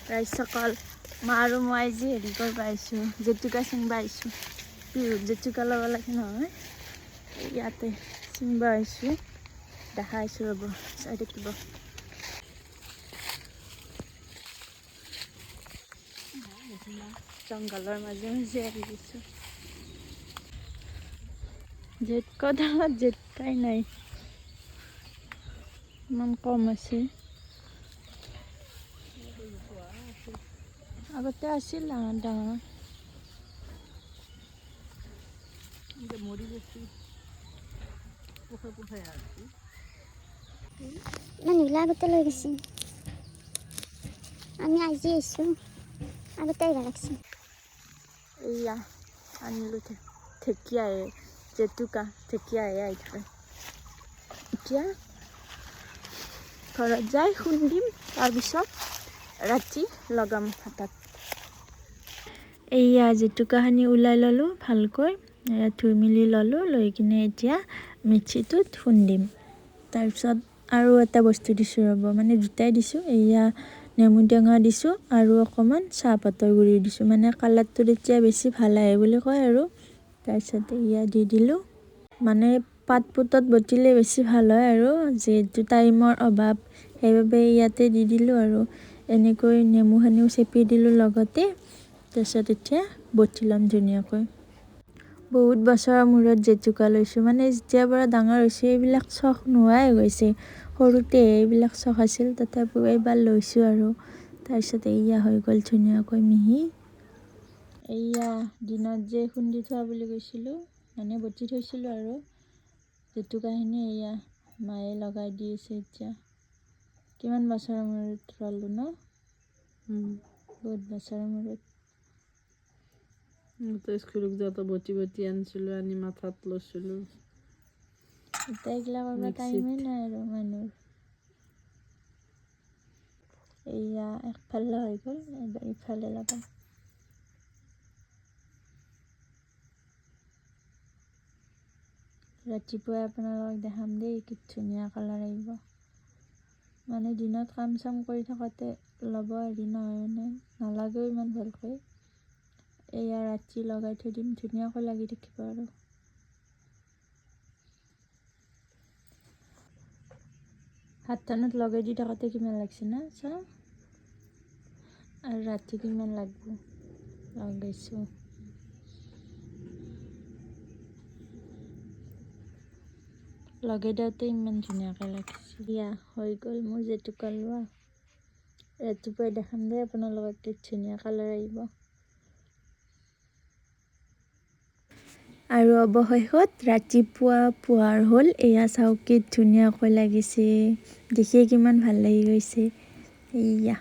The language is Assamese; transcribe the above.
ৰাইজ সকল মা আৰু মই যি হেৰি কৰিব আহিছোঁ জেতুকা ছিঙিব আহিছোঁ বিহুত জেতুকা ল'ব লাগে নহয় ইয়াতে ছিঙিব আহিছোঁ দেখাইছোঁ ৰ'ব চাই থাকিব জংঘলৰ মাজে মাজে আহি গৈছোঁ জেতুকাডালত জেতুকাই নাই ইমান কম আছে আগতে আছিল ডাঙৰ ডাঙৰ মৰি গৈছে মানুহবিলাক আগতে লৈ গৈছে আমি আজি আহিছোঁ আগতে আহিব লাগছে এয়া আনিলো ঢেকীয়াই জেতুকা ঢেকীয়াই আহি থাকে এতিয়া ঘৰত যাই খুন্দিম তাৰপিছত ৰাতি লগাম হাতত এয়া জেতুকাখিনি ওলাই ল'লোঁ ভালকৈ ধুই মেলি ল'লোঁ লৈ কিনে এতিয়া মিক্সিটোত খুন্দিম তাৰপিছত আৰু এটা বস্তু দিছোঁ ৰ'ব মানে দুটাই দিছোঁ এয়া নেমু টেঙা দিছোঁ আৰু অকণমান চাহপাতৰ গুড়ি দিছোঁ মানে কালাৰটো তেতিয়া বেছি ভাল আহে বুলি কয় আৰু তাৰপিছত এয়া দি দিলোঁ মানে পাত পুতত বটিলে বেছি ভাল হয় আৰু যিহেতু টাইমৰ অভাৱ সেইবাবে ইয়াতে দি দিলোঁ আৰু এনেকৈ নেমুখিনিও চেপি দিলোঁ লগতে তাৰপিছত এতিয়া বটি ল'ম ধুনীয়াকৈ বহুত বছৰৰ মূৰত জেতুকা লৈছোঁ মানে যেতিয়াৰ পৰা ডাঙৰ হৈছোঁ এইবিলাক চখ নোহোৱাই গৈছে সৰুতে এইবিলাক চখ আছিল তথাপিও এইবাৰ লৈছোঁ আৰু তাৰপিছত এয়া হৈ গ'ল ধুনীয়াকৈ মিহি এয়া দিনত যে খুন্দি থোৱা বুলি কৈছিলোঁ মানে বটি থৈছিলোঁ আৰু জেতুকাখিনি এয়া মায়ে লগাই দি আছে এতিয়া কিমান বছৰৰ মূৰত ল'লোঁ ন বহুত বছৰৰ মূৰত স্কুলত যাওঁতে বটি বটি আনিছিলোঁ আনি মাথাত লৈছিলোঁ এতিয়া এইগিলা কৰিব টাইমেই নাই আৰু মানুহৰ এয়া একফালে হৈ গ'ল এবাৰ ইফালে লগাম ৰাতিপুৱাই আপোনালোকক দেখাম দেই কি ধুনীয়া কালাৰ আহিব মানে দিনত কাম চাম কৰি থাকোঁতে ল'ব হেৰি নহয় মানে নালাগেও ইমান ভালকৈ এয়া ৰাতি লগাই থৈ দিম ধুনীয়াকৈ লাগি থাকিব আৰু হাতখনত লগাই দি থাকোঁতে কিমান লাগিছে না চাওঁ আৰু ৰাতি কিমান লাগিব লগাইছোঁ লগাই দিওঁতে ইমান ধুনীয়াকৈ লাগিছে দিয়া হৈ গ'ল মোৰ জেতুকা লোৱা ৰাতিপুৱাই দেখাম দেই আপোনালোকক কি ধুনীয়া কালাৰ আহিব আৰু অৱশেষত ৰাতিপুৱা পোহাৰ হ'ল এয়া চাওক কি ধুনীয়াকৈ লাগিছে দেখিয়ে কিমান ভাল লাগি গৈছে এয়া